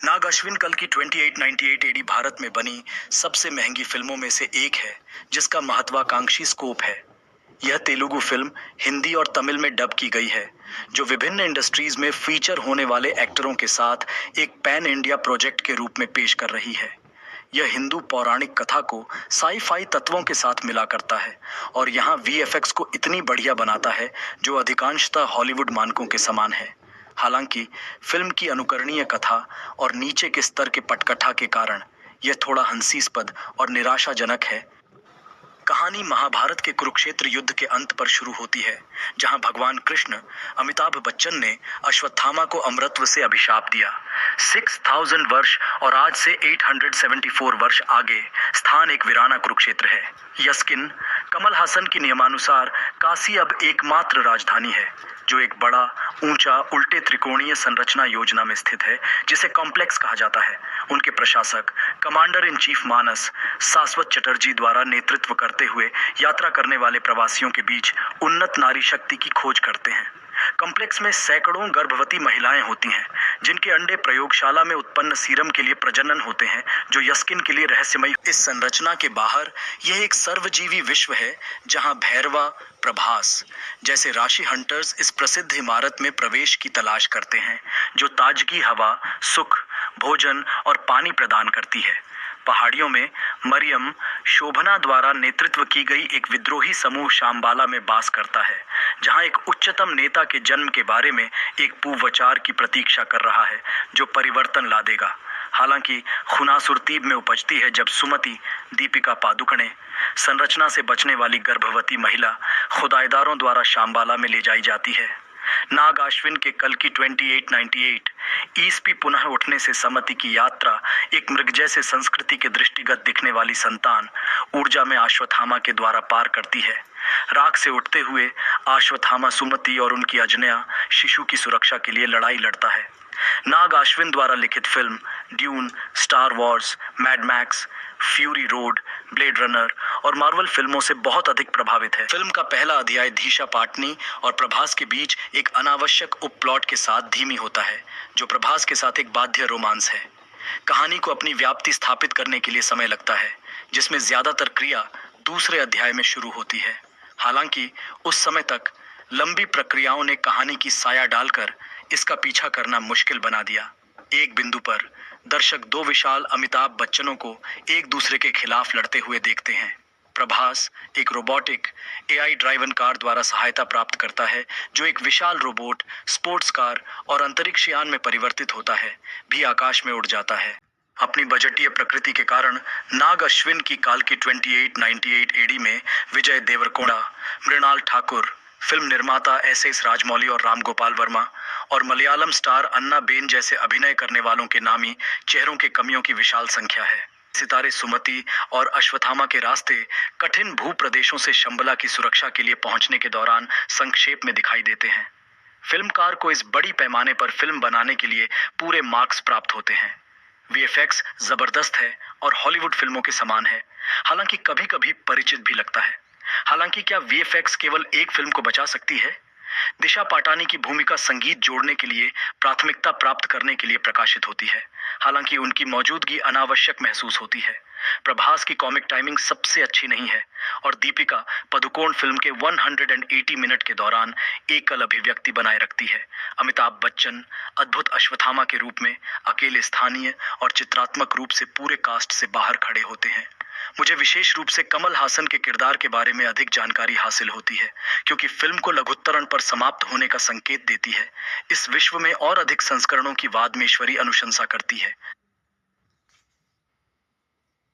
नाग अश्विन कल की 2898 एडी भारत में बनी सबसे महंगी फिल्मों में से एक है, जिसका महत्वाकांक्षी स्कोप है। यह तेलुगु फिल्म हिंदी और तमिल में डब की गई है, जो विभिन्न इंडस्ट्रीज में फीचर होने वाले एक्टरों के साथ एक पैन इंडिया प्रोजेक्ट के रूप में पेश कर रही है। यह हिंदू पौराणिक कथा को साई-फाई तत्वों के साथ मिला करता है और यहाँ वीएफएक्स को इतनी बढ़िया बनाता है जो अधिकांशतः हॉलीवुड मानकों के समान है। हालांकि फिल्म की अनुकरणीय कथा और नीचे के स्तर के पटकथा के कारण यह थोड़ा हंसीस्पद और निराशाजनक है। कहानी महाभारत के कुरुक्षेत्र युद्ध के अंत पर शुरू होती है, जहां भगवान कृष्ण अमिताभ बच्चन ने अश्वत्थामा को अमरत्व से अभिशाप दिया। 6000 वर्ष और आज से 874 वर्ष आगे स्थान एक वीराना कुरुक्षेत्र है। यस्किन कमल हासन की नियमानुसार काशी अब एकमात्र राजधानी है, जो एक बड़ा ऊंचा उल्टे त्रिकोणीय संरचना योजना में स्थित है, जिसे कॉम्प्लेक्स कहा जाता है। उनके प्रशासक कमांडर इन चीफ मानस शाश्वत चटर्जी द्वारा नेतृत्व करते हुए यात्रा करने वाले प्रवासियों के बीच उन्नत नारी शक्ति की खोज करते हैं। कॉम्प्लेक्स में सैकड़ों गर्भवती महिलाएं होती हैं, जिनके अंडे प्रयोगशाला में उत्पन्न सीरम के लिए प्रजनन होते हैं, जो यस्किन के लिए रहस्यमयी। इस संरचना के बाहर यह एक सर्वजीवी विश्व है, जहां भैरवा, प्रभास जैसे राशि हंटर्स इस प्रसिद्ध इमारत में प्रवेश की तलाश करते हैं, जो ताजगी हवा, सुख, भोजन और पानी प्रदान करती है। पहाड़ियों में मरियम शोभना द्वारा नेतृत्व की गई एक विद्रोही समूह शाम्बाला में वास करता है, जहां एक उच्चतम नेता के जन्म के बारे में एक पूर्वचार की प्रतीक्षा कर रहा है, जो परिवर्तन ला देगा। हालांकि खुनासुरतीब में उपजती है जब सुमति, दीपिका पादुकोणे, संरचना से बचने वाली गर्भवती महिला, खुदाईदारों द्वारा शाम्बाला में ले जाई जाती है। नाग अश्विन के कल की 2898 ईस्वी पुनः उठने से समति की यात्रा एक मृग जैसे संस्कृति के दृष्टिगत दिखने वाली संतान ऊर्जा में अश्वत्थामा के द्वारा पार करती है। राख से उठते हुए अश्वत्थामा सुमति और उनकी अजनया शिशु की सुरक्षा के लिए लड़ाई लड़ता है। नाग अश्विन द्वारा लिखित film dune, star Wars, mad max, fury road, blade runner और मार्वल फिल्मों से बहुत अधिक प्रभावित है। फिल्म का पहला अध्याय धीशा पाटनी और प्रभास के बीच एक अनावश्यक उपप्लॉट के साथ धीमी होता है, जो प्रभास के साथ एक बाध्य रोमांस है। कहानी को अपनी व्याप्ति स्थापित करने के लिए समय लगता है, जिसमें ज्यादातर क्रिया दूसरे अध्याय में शुरू होती है। हालांकि उस समय तक लंबी प्रक्रियाओं ने कहानी की साया डालकर इसका पीछा करना मुश्किल बना दिया। एक बिंदु पर दर्शक दो विशाल अमिताभ बच्चनों को एक दूसरे के खिलाफ लड़ते हुए देखते हैं। प्रभास एक रोबोटिक एआई ड्राइवन कार द्वारा सहायता प्राप्त करता है, जो एक विशाल रोबोट, स्पोर्ट्स कार और अंतरिक्ष यान में परिवर्तित होता है, भी आकाश में उड़ जाता है। अपनी बजटीय प्रकृति के कारण नाग अश्विन की काल की 2898 एडी में विजय देवरकोंडा, मृणाल ठाकुर, फिल्म निर्माता एस राजमौली और राम गोपाल वर्मा और मलयालम स्टार अन्ना बेन जैसे अभिनय करने वालों के नामी चेहरों के कमियों की विशाल संख्या है। सितारे सुमति और अश्वत्थामा के रास्ते कठिन भू प्रदेशों से शंबला की सुरक्षा के लिए पहुंचने के दौरान संक्षेप में दिखाई देते हैं। फिल्मकार को इस बड़ी पैमाने पर फिल्म बनाने के लिए पूरे मार्क्स प्राप्त होते हैं। वीएफएक्स जबरदस्त है और हॉलीवुड फिल्मों के समान है, हालांकि कभी-कभी परिचित भी लगता है। हालांकि क्या वीएफएक्स केवल एक फिल्म को बचा सकती है? दिशा पाटानी की भूमिका संगीत जोड़ने के लिए प्राथमिकता प्राप्त करने के लिए प्रकाशित होती है, हालांकि उनकी मौजूदगी अनावश्यक महसूस होती है। प्रभास की कॉमिक टाइमिंग सबसे अच्छी नहीं है और दीपिका पदुकोण फिल्म के 180 मिनट के दौरान एकल अभिव्यक्ति बनाए रखती है। अमिताभ बच्चन अद्भुत अश्वत्थामा के रूप में अकेले स्थानीय और चित्रात्मक रूप से पूरे कास्ट से बाहर खड़े होते हैं। मुझे विशेष रूप से कमल हासन के किरदार के बारे में अधिक जानकारी हासिल होती है, क्योंकि फिल्म को लघुत्तरण पर समाप्त होने का संकेत देती है। इस विश्व में और अधिक संस्करणों की वादमेश्वरी अनुशंसा करती है।